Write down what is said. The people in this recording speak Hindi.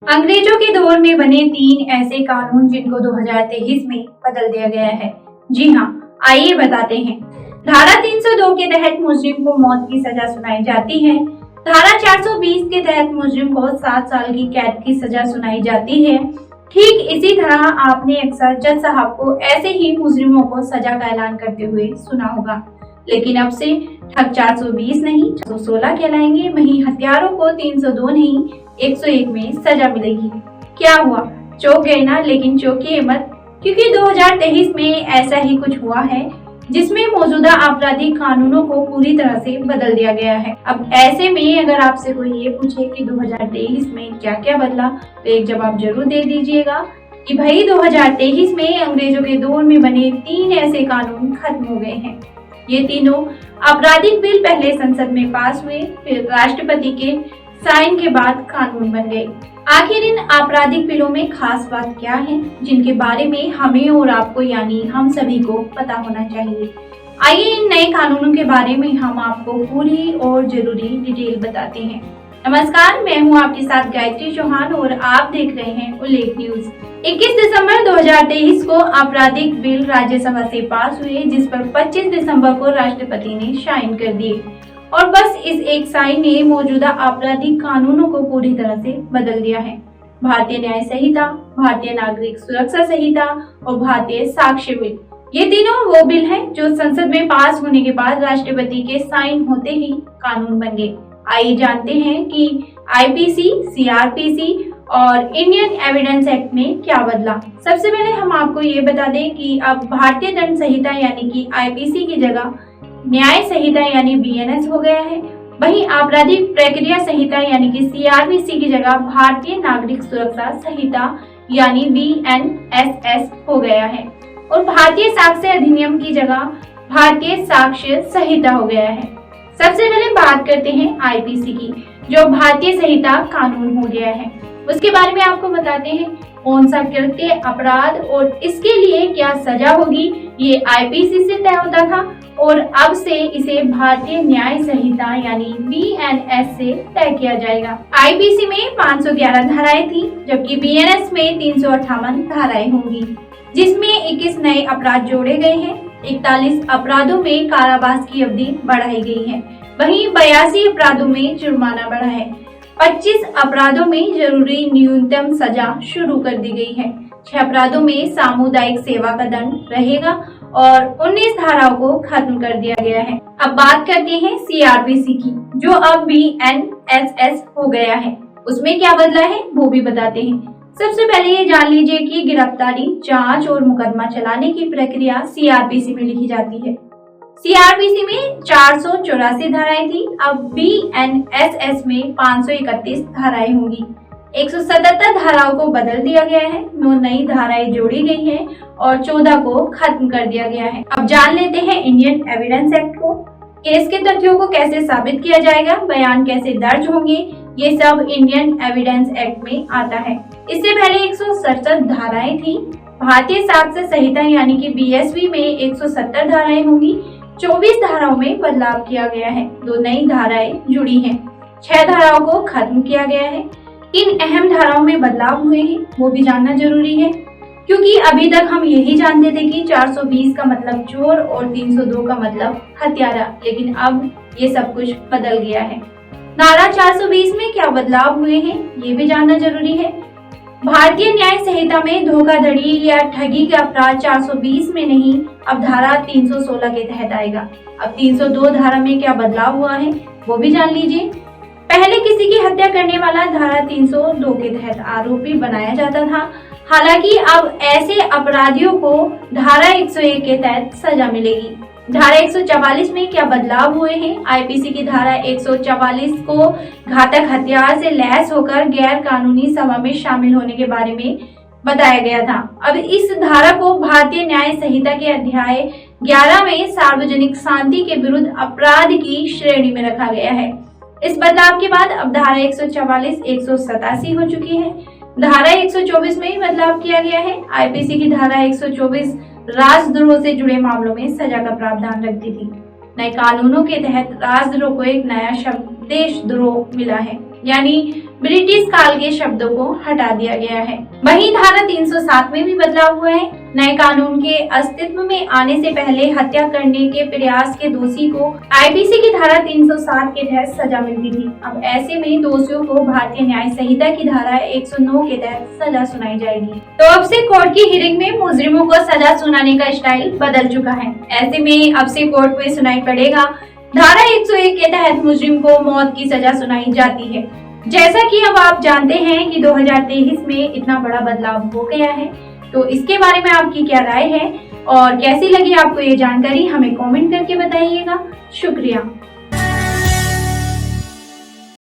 अंग्रेजों के दौर में बने 3 ऐसे कानून जिनको 2023 में बदल दिया गया है। जी हाँ, आइए बताते हैं। धारा 302 के तहत मुजरिम को मौत की सजा सुनाई जाती है। धारा 420 के तहत मुजरिम को 7 साल की कैद की सजा सुनाई जाती है। ठीक इसी तरह आपने अक्सर जज साहब को ऐसे ही मुजरिमों को सजा का ऐलान करते हुए सुना होगा, लेकिन अब से ठग 420 नहीं 416 कहलाएंगे। वहीं हत्यारों को 302 नहीं 101 में सजा मिलेगी। क्या हुआ, चौंक गए ना? लेकिन चौंकिए मत, क्योंकि 2023 में ऐसा ही कुछ हुआ है जिसमें मौजूदा आपराधिक कानूनों को पूरी तरह से बदल दिया गया है। अब ऐसे में अगर आपसे कोई ये पूछे कि 2023 में क्या क्या बदला, तो एक जवाब जरूर दे दीजिएगा कि भाई 2023 में अंग्रेजों के दौर में बने 3 ऐसे कानून खत्म हो गए हैं। ये तीनों आपराधिक बिल पहले संसद में पास हुए, फिर राष्ट्रपति के साइन के बाद कानून बन गए। आखिर इन आपराधिक बिलों में खास बात क्या है जिनके बारे में हमें और आपको यानी हम सभी को पता होना चाहिए। आइए इन नए कानूनों के बारे में हम आपको पूरी और जरूरी डिटेल बताते हैं। नमस्कार, मैं हूं आपके साथ गायत्री चौहान और आप देख रहे हैं उल्लेख न्यूज। 21 दिसंबर 2023 को आपराधिक बिल राज्यसभा से पास हुए, जिस पर 25 दिसंबर को राष्ट्रपति ने साइन कर दिए। और बस इस एक साइन ने मौजूदा आपराधिक कानूनों को पूरी तरह से बदल दिया है। भारतीय न्याय संहिता, भारतीय नागरिक सुरक्षा संहिता और भारतीय साक्ष्य बिल, ये तीनों वो बिल हैं जो संसद में पास होने के बाद राष्ट्रपति के साइन होते ही कानून बन गए। आइए जानते हैं कि आईपीसी, सीआरपीसी और इंडियन एविडेंस एक्ट में क्या बदला। सबसे पहले हम आपको ये बता दें कि अब भारतीय दंड संहिता यानी कि आईपीसी की जगह न्याय संहिता यानी बीएनएस हो गया है। वहीं आपराधिक प्रक्रिया संहिता यानी कि सीआरपीसी की जगह भारतीय नागरिक सुरक्षा संहिता यानी बीएनएसएस हो गया है। और भारतीय साक्ष्य अधिनियम की जगह भारतीय साक्ष्य संहिता हो गया है। सबसे पहले बात करते हैं आईपीसी की, जो भारतीय संहिता कानून हो गया है। उसके बारे में आपको बताते हैं कौन सा कृत्य, अपराध और इसके लिए क्या सजा होगी, ये आईपीसी से तय होता था और अब से इसे भारतीय न्याय संहिता यानी बीएनएस से तय किया जाएगा। आईपीसी में 511 धाराएं थी, जबकि बीएनएस में 358 धाराएं होंगी, जिसमें 21 नए अपराध जोड़े गए हैं। 41 अपराधों में कारावास की अवधि बढ़ाई गई है। वहीं 82 अपराधों में जुर्माना बढ़ा है। 25 अपराधों में जरूरी न्यूनतम सजा शुरू कर दी गई है। 6 अपराधों में सामुदायिक सेवा का दंड रहेगा और 19 धाराओं को खत्म कर दिया गया है। अब बात करते हैं सीआरपीसी की, जो अब बीएनएसएस हो गया है। उसमें क्या बदला है वो भी बताते हैं। सबसे पहले ये जान लीजिए कि गिरफ्तारी, जांच और मुकदमा चलाने की प्रक्रिया सीआरपीसी में लिखी जाती है। सीआरपीसी में 484 धाराएं थी, अब बीएनएसएस में 531 धाराएं होंगी। 177 धाराओं को बदल दिया गया है, 9 नई धाराएं जोड़ी गई हैं और 14 को खत्म कर दिया गया है। अब जान लेते हैं इंडियन एविडेंस एक्ट को। केस के तथ्यों को कैसे साबित किया जाएगा, बयान कैसे दर्ज होंगे, ये सब इंडियन एविडेंस एक्ट में आता है। इससे पहले 167 धाराएं थी। भारतीय साक्ष्य संहिता यानी कि बीएसवी में 170 धाराएं होंगी। 24 धाराओं में बदलाव किया गया है, 2 नई धाराएं जुड़ी हैं। 6 धाराओं को खत्म किया गया है। इन अहम धाराओं में बदलाव हुए हैं वो भी जानना जरूरी है, क्योंकि अभी तक हम यही जानते थे कि 420 का मतलब चोर और 302 का मतलब हत्यारा, लेकिन अब ये सब कुछ बदल गया है। धारा 420 में क्या बदलाव हुए हैं ये भी जानना जरूरी है। भारतीय न्याय संहिता में धोखाधड़ी या ठगी का अपराध 420 में नहीं, अब धारा 316 के तहत आएगा। अब 302 धारा में क्या बदलाव हुआ है वो भी जान लीजिए। पहले किसी की हत्या करने वाला धारा 302 के तहत आरोपी बनाया जाता था, हालांकि अब ऐसे अपराधियों को धारा 101 के तहत सजा मिलेगी। धारा 144 में क्या बदलाव हुए हैं? आईपीसी की धारा 144 को घातक हथियार से लैस होकर गैर कानूनी सभा में शामिल होने के बारे में बताया गया था। अब इस धारा को भारतीय न्याय संहिता के अध्याय 11 में सार्वजनिक शांति के विरुद्ध अपराध की श्रेणी में रखा गया है। इस बदलाव के बाद अब धारा 144 187 हो चुकी है। धारा 124 में ही बदलाव किया गया है। आईपीसी की धारा 124 राजद्रोह से जुड़े मामलों में सजा का प्रावधान रखती थी। नए कानूनों के तहत राजद्रोह को एक नया शब्द देशद्रोह मिला है, यानी ब्रिटिश काल के शब्दों को हटा दिया गया है। वहीं धारा 307 में भी बदलाव हुआ है। नए कानून के अस्तित्व में आने से पहले हत्या करने के प्रयास के दोषी को आईपीसी की धारा 307 के तहत सजा मिलती थी। अब ऐसे में दोषियों को भारतीय न्याय संहिता की धारा 109 के तहत सजा सुनाई जाएगी। तो अब से कोर्ट की हियरिंग में मुजरिमों को सजा सुनाने का स्टाइल बदल चुका है। ऐसे में अब से कोर्ट में सुनाई पड़ेगा। धारा 101 के तहत मुजरिम को मौत की सजा सुनाई जाती है। जैसा कि अब आप जानते हैं कि 2023 में इतना बड़ा बदलाव हो गया है, तो इसके बारे में आपकी क्या राय है और कैसी लगी आपको ये जानकारी, हमें कमेंट करके बताइएगा। शुक्रिया।